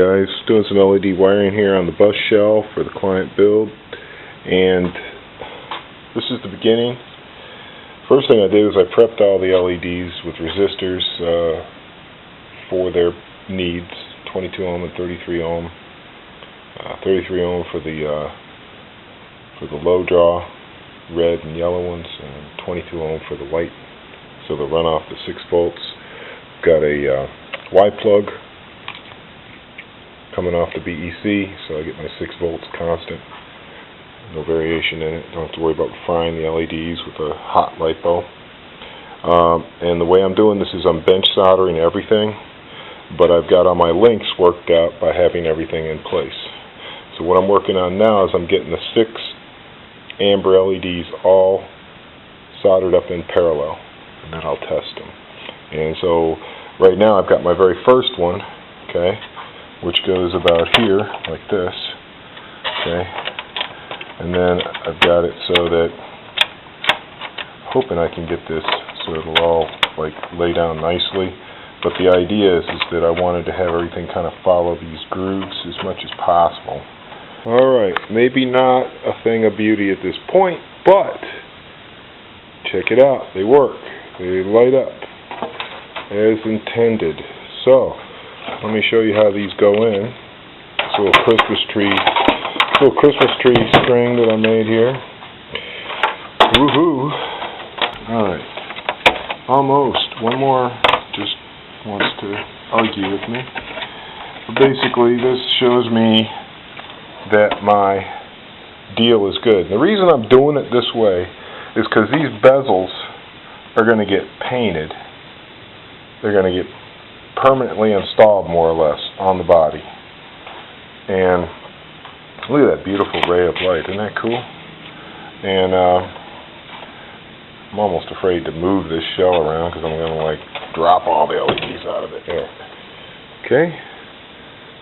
Guys, doing some LED wiring here on the bus shell for the client build, and this is the beginning. First thing I did is I prepped all the LEDs with resistors for their needs, 22 ohm and 33 ohm. 33 ohm for the low draw red and yellow ones, and 22 ohm for the white, so they'll run off the 6 volts. Got a Y plug coming off the BEC, so I get my 6 volts constant. No variation in it. Don't have to worry about frying the LEDs with a hot LiPo. And the way I'm doing this is I'm bench soldering everything, but I've got all my links worked out by having everything in place. So what I'm working on now is I'm getting the 6 amber LEDs all soldered up in parallel, and then I'll test them. And so right now I've got my very first one, okay, which goes about here, like this, okay, and then I've got it so that, hoping I can get this so it'll all like lay down nicely, but the idea is that I wanted to have everything kind of follow these grooves as much as possible. Alright, maybe not a thing of beauty at this point, but check it out, they work, they light up as intended. So let me show you how these go in. This little Christmas tree string that I made here. Woohoo! Alright. Almost. One more just wants to argue with me. But basically this shows me that my deal is good. The reason I'm doing it this way is because these bezels are going to get painted. They're going to get permanently installed, more or less, on the body. And look at that beautiful ray of light. Isn't that cool? And I'm almost afraid to move this shell around because I'm going to like drop all the LEDs out of it. There. Okay.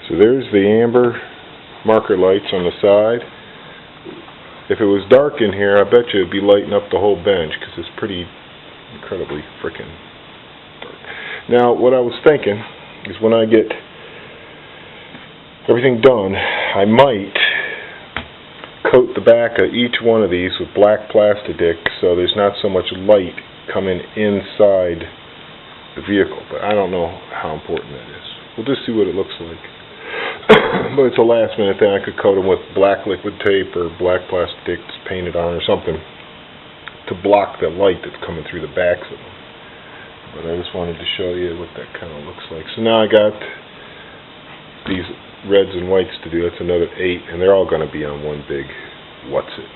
So there's the amber marker lights on the side. If it was dark in here, I bet you it'd be lighting up the whole bench because it's pretty incredibly frickin' dark. Now, what I was thinking is when I get everything done, I might coat the back of each one of these with black plastic so there's not so much light coming inside the vehicle. But I don't know how important that is. We'll just see what it looks like. But it's a last minute thing. I could coat them with black liquid tape or black plastic painted on or something to block the light that's coming through the backs of them. But I just wanted to show you what that kind of looks like. So now I got these reds and whites to do. That's another 8, and they're all going to be on one big what's it.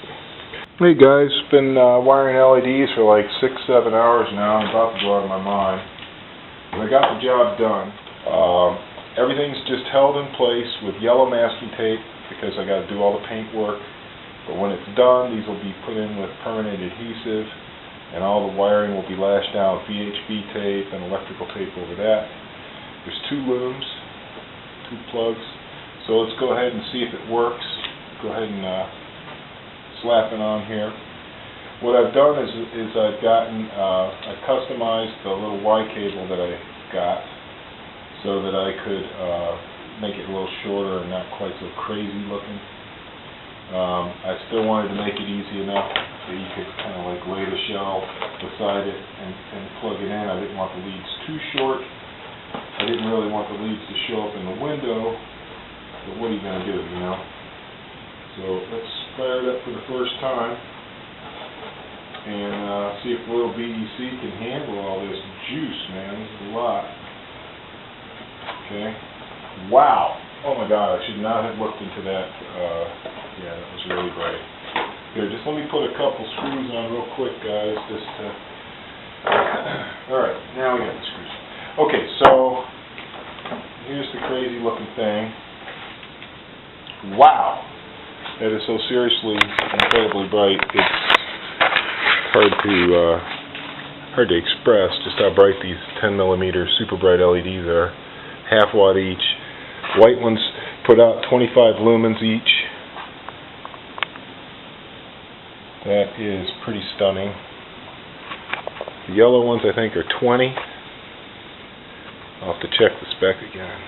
Hey guys, been wiring LEDs for like 6-7 hours now. I'm about to go out of my mind. But I got the job done. Everything's just held in place with yellow masking tape because I got to do all the paint work. But when it's done, these will be put in with permanent adhesive, and all the wiring will be lashed down with VHB tape and electrical tape over that. There's 2 looms, 2 plugs. So let's go ahead and see if it works. Go ahead and slap it on here. What I've done is I've customized the little Y cable that I got so that I could make it a little shorter and not quite so crazy looking. I still wanted to make it easy enough that you could kind of like lay the shell beside it and plug it in. I didn't want the leads too short. I didn't really want the leads to show up in the window, but what are you going to do, you know? So let's fire it up for the first time and see if little BEC can handle all this juice, man. This is a lot. Okay. Wow. Oh my God, I should not have looked into that. Yeah, that was really bright. Here, just let me put a couple screws on real quick, guys. Just to Alright, now we got the screws. Okay, so here's the crazy looking thing. Wow! That is so seriously incredibly bright. It's hard to express just how bright these 10mm super bright LEDs are. Half watt each. White ones put out 25 lumens each. That is pretty stunning. The yellow ones I think are 20. I'll have to check the spec again.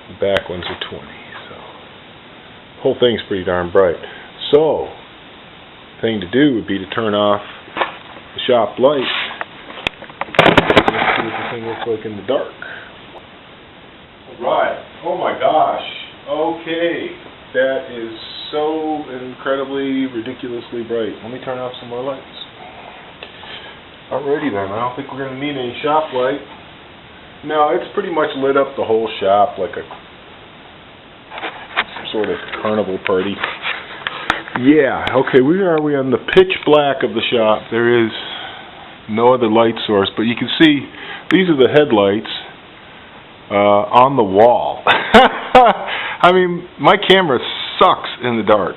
The back ones are 20. So the whole thing's pretty darn bright. So the thing to do would be to turn off the shop light. Let's see what the thing looks like in the dark. Right. Oh my gosh. Okay. That is so incredibly, ridiculously bright. Let me turn off some more lights. Alrighty then. I don't think we're going to need any shop light. No, it's pretty much lit up the whole shop like a sort of carnival party. Yeah. Okay. Where are we on the pitch black of the shop? There is no other light source, but you can see these are the headlights on the wall. I mean, my camera sucks in the dark.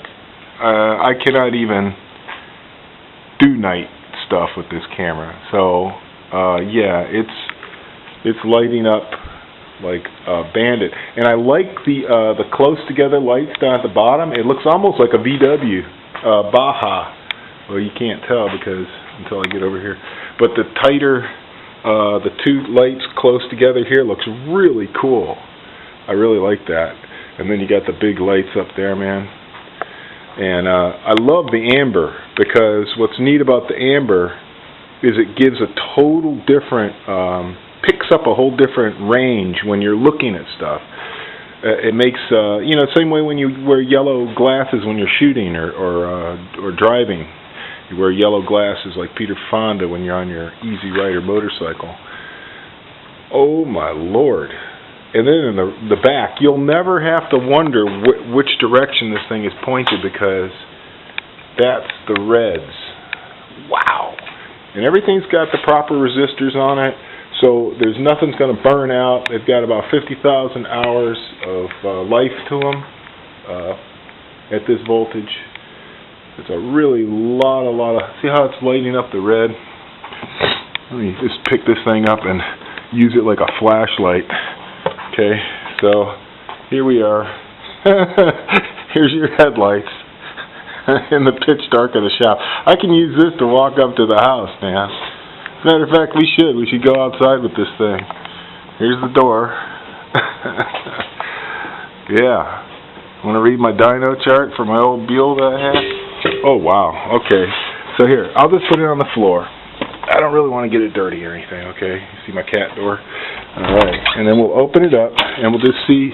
I cannot even do night stuff with this camera. So, yeah, it's lighting up like a bandit. And I like the close together lights down at the bottom. It looks almost like a VW Baja. Well, you can't tell because until I get over here. But the tighter, the two lights close together here looks really cool. I really like that. And then you got the big lights up there, man. And I love the amber because what's neat about the amber is it gives a total different, picks up a whole different range when you're looking at stuff. It makes, you know, same way when you wear yellow glasses when you're shooting or driving. You wear yellow glasses like Peter Fonda when you're on your Easy Rider motorcycle. Oh my Lord. And then in the back, you'll never have to wonder which direction this thing is pointed because that's the reds. Wow. And everything's got the proper resistors on it, so there's nothing's going to burn out. They've got about 50,000 hours of life to them at this voltage. It's a really lot of, see how it's lighting up the red? Let me just pick this thing up and use it like a flashlight. Okay, so here we are. Here's your headlights in the pitch dark of the shop. I can use this to walk up to the house, man. As a matter of fact, we should go outside with this thing. Here's the door. Yeah. Want to read my dyno chart for my old Buell that I had? Oh, wow. Okay. So here, I'll just put it on the floor. I don't really want to get it dirty or anything, okay? See my cat door? Alright, and then we'll open it up, and we'll just see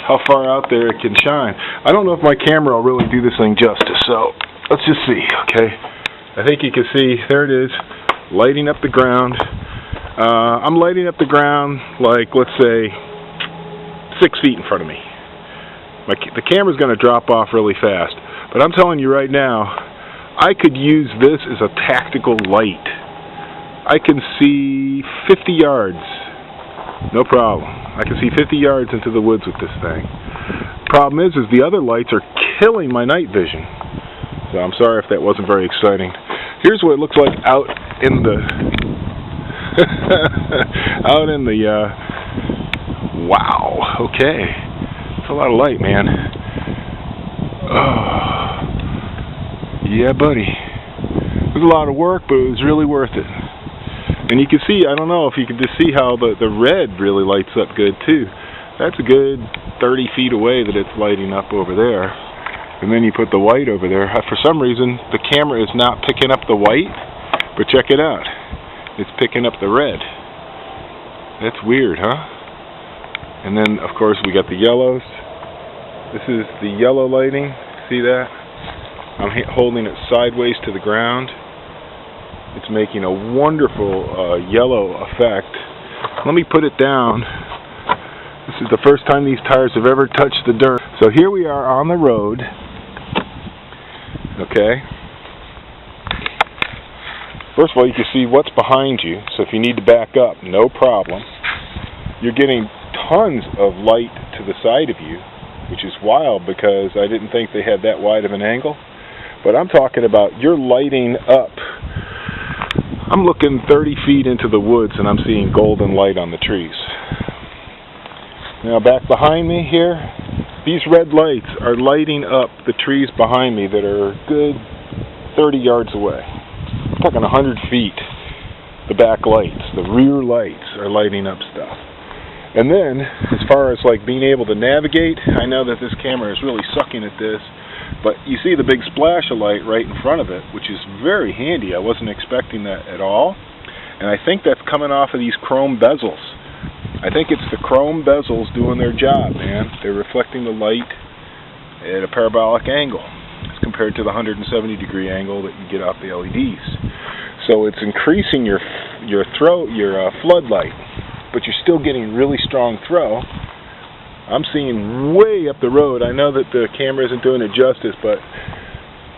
how far out there it can shine. I don't know if my camera will really do this thing justice, so let's just see, okay? I think you can see, there it is, lighting up the ground. I'm lighting up the ground like, let's say, 6 feet in front of me. The camera's going to drop off really fast, but I'm telling you right now, I could use this as a tactical light. I can see 50 yards, no problem. I can see 50 yards into the woods with this thing. Problem is the other lights are killing my night vision. So I'm sorry if that wasn't very exciting. Here's what it looks like out in the, wow, okay. It's a lot of light, man. Oh, yeah, buddy. It was a lot of work, but it was really worth it. And you can see, I don't know if you can just see how the red really lights up good too. That's a good 30 feet away that it's lighting up over there. And then you put the white over there. For some reason, the camera is not picking up the white, but check it out. It's picking up the red. That's weird, huh? And then, of course, we got the yellows. This is the yellow lighting. See that? I'm holding it sideways to the ground. It's making a wonderful yellow effect. Let me put it down. This is the first time these tires have ever touched the dirt. So here we are on the road. Okay. First of all, you can see what's behind you. So if you need to back up, no problem. You're getting tons of light to the side of you, which is wild because I didn't think they had that wide of an angle. But I'm talking about you're lighting up. I'm looking 30 feet into the woods and I'm seeing golden light on the trees. Now back behind me here, these red lights are lighting up the trees behind me that are a good 30 yards away. I'm talking 100 feet. The back lights, the rear lights are lighting up stuff. And then, as far as like being able to navigate, I know that this camera is really sucking at this, but you see the big splash of light right in front of it, which is very handy. I wasn't expecting that at all. And I think that's coming off of these chrome bezels. I think it's the chrome bezels doing their job, man. They're reflecting the light at a parabolic angle as compared to the 170-degree angle that you get off the LEDs. So it's increasing your floodlight, but you're still getting really strong throw. I'm seeing way up the road. I know that the camera isn't doing it justice, but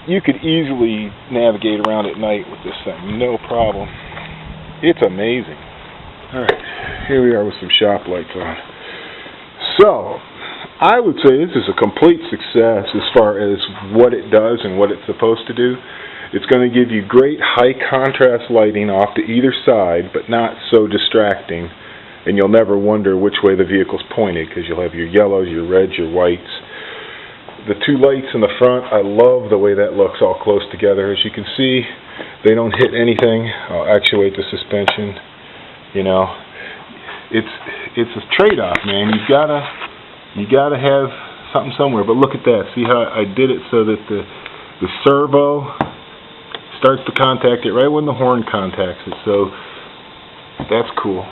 you could easily navigate around at night with this thing, no problem. It's amazing. Alright, here we are with some shop lights on. So, I would say this is a complete success as far as what it does and what it's supposed to do. It's going to give you great high contrast lighting off to either side, but not so distracting. And you'll never wonder which way the vehicle's pointed, because you'll have your yellows, your reds, your whites. The two lights in the front, I love the way that looks all close together. As you can see, they don't hit anything. I'll actuate the suspension. You know, it's a trade-off, man. You gotta have something somewhere. But look at that. See how I did it so that the servo starts to contact it right when the horn contacts it. So that's cool.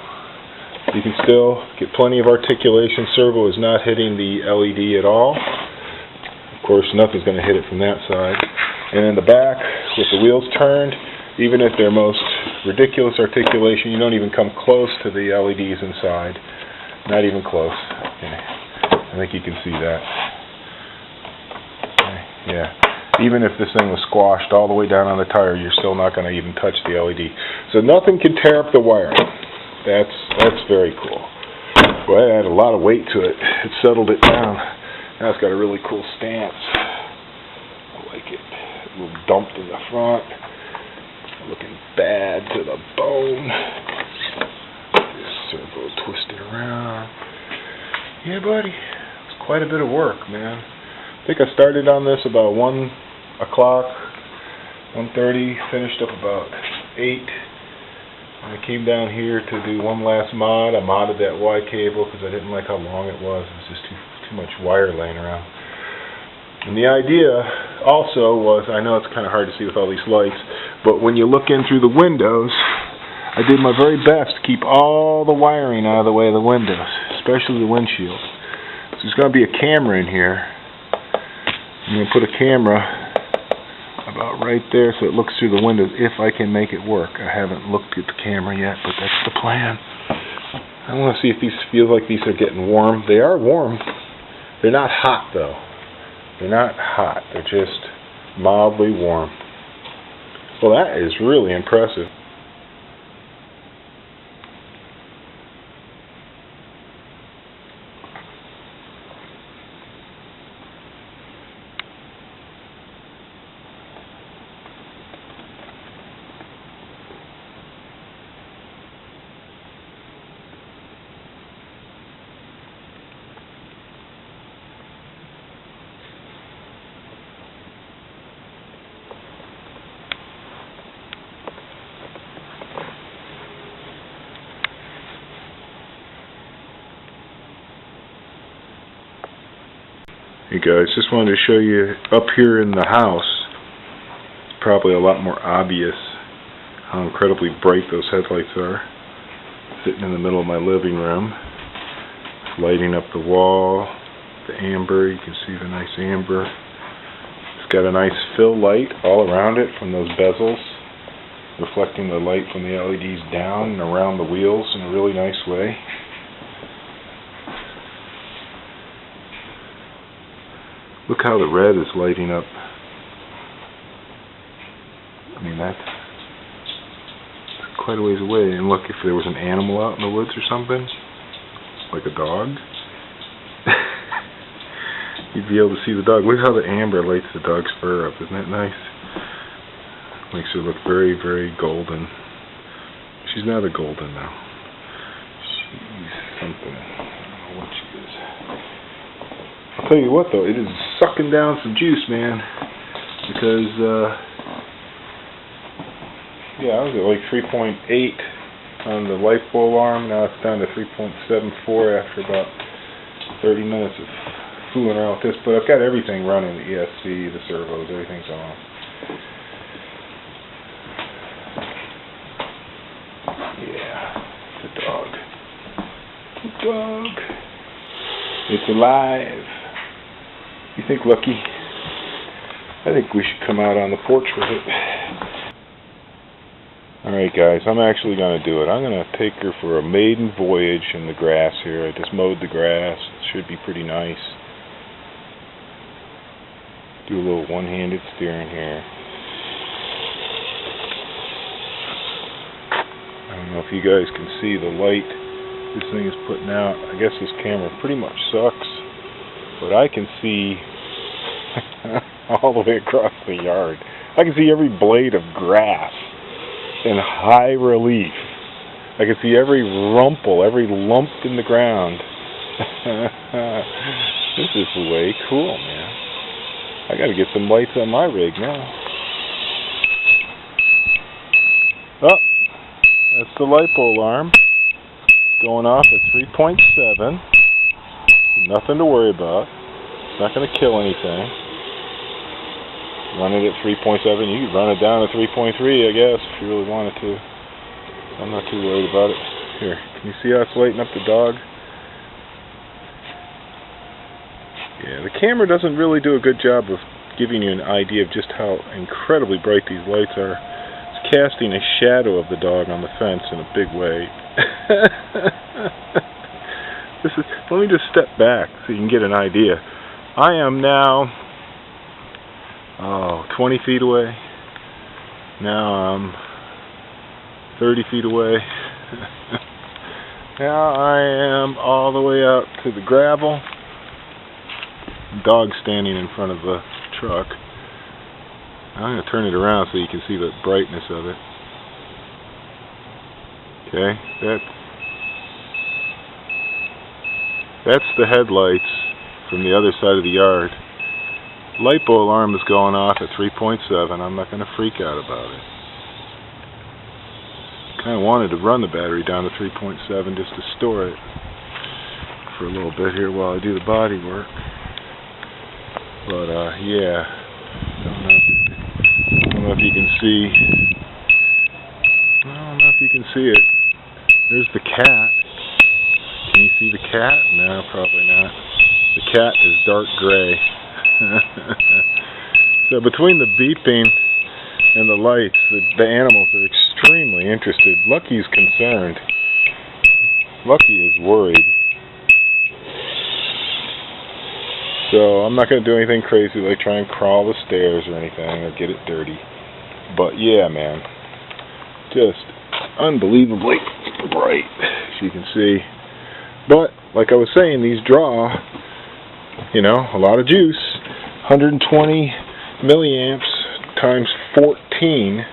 You can still get plenty of articulation. Servo is not hitting the LED at all. Of course, nothing's going to hit it from that side. And in the back, with the wheels turned, even at their most ridiculous articulation, you don't even come close to the LEDs inside. Not even close. Okay. I think you can see that. Okay. Yeah. Even if this thing was squashed all the way down on the tire, you're still not going to even touch the LED. So nothing can tear up the wiring. That's very cool. Well, I added a lot of weight to it. It settled it down. Now it's got a really cool stance. I like it. A little dumped in the front. Looking bad to the bone. This servo twisted around. Yeah, buddy. It's quite a bit of work, man. I think I started on this about 1 o'clock, 1:30, finished up about 8. And I came down here to do one last mod. I modded that Y cable because I didn't like how long it was. It was just too much wire laying around. And the idea also was, I know it's kind of hard to see with all these lights, but when you look in through the windows, I did my very best to keep all the wiring out of the way of the windows, especially the windshield. So there's going to be a camera in here. I'm going to put a camera about right there so it looks through the windows if I can make it work. I haven't looked at the camera yet, but that's the plan. I want to see if these feel like these are getting warm. They are warm. They're not hot though. They're not hot. They're just mildly warm. Well, that is really impressive. Hey guys, just wanted to show you up here in the house. It's probably a lot more obvious how incredibly bright those headlights are. Sitting in the middle of my living room, lighting up the wall, the amber. You can see the nice amber. It's got a nice fill light all around it from those bezels, reflecting the light from the LEDs down and around the wheels in a really nice way. Look how the red is lighting up. I mean, that's quite a ways away. And look, if there was an animal out in the woods or something, like a dog, you'd be able to see the dog. Look how the amber lights the dog's fur up. Isn't that nice? Makes her look very, very golden. She's not a golden now. She's something. I don't know what she is. I'll tell you what though, it is sucking down some juice, man, because yeah, I was at like 3.8 on the light bulb arm. Now it's down to 3.74 after about 30 minutes of fooling around with this. But I've got everything running, the ESC, the servos, everything's on. Yeah, the dog. The dog. It's alive. You think, Lucky? I think we should come out on the porch with it. Alright guys, I'm actually going to do it. I'm going to take her for a maiden voyage in the grass here. I just mowed the grass. It should be pretty nice. Do a little one-handed steering here. I don't know if you guys can see the light this thing is putting out. I guess this camera pretty much sucks. But I can see all the way across the yard. I can see every blade of grass in high relief. I can see every rumple, every lump in the ground. This is way cool, man. I gotta get some lights on my rig now. Oh, that's the light bulb alarm. Going off at 3.7. Nothing to worry about. It's not going to kill anything. Run it at 3.7. You could run it down to 3.3, I guess, if you really wanted to. I'm not too worried about it. Here, can you see how it's lighting up the dog? Yeah, the camera doesn't really do a good job of giving you an idea of just how incredibly bright these lights are. It's casting a shadow of the dog on the fence in a big way. Let me just step back so you can get an idea. I am now 20 feet away. Now I'm 30 feet away. Now I am all the way out to the gravel. Dog standing in front of the truck. I'm going to turn it around so you can see the brightness of it. Okay, that's the headlights from the other side of the yard. Light bulb alarm is going off at 3.7. I'm not going to freak out about it. Kind of wanted to run the battery down to 3.7 just to store it for a little bit here while I do the body work. But yeah, I don't know if you can see. I don't know if you can see it. There's the cat. Can you see the cat? No, probably not. The cat is dark gray. So between the beeping and the lights, the animals are extremely interested. Lucky's concerned. Lucky is worried. So I'm not going to do anything crazy like try and crawl the stairs or anything or get it dirty. But yeah, man. Just unbelievably bright, as you can see. But, like I was saying, these draw, you know, a lot of juice. 120 milliamps times 14,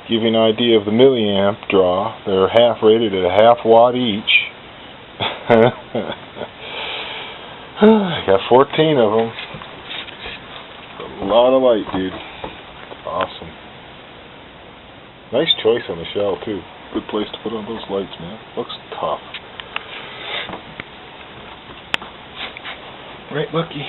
give you an idea of the milliamp draw. They're half rated at a half watt each. I got 14 of them. A lot of light, dude. Awesome. Nice choice on the shell, too. Good place to put on those lights, man. Looks tough. Right, Lucky?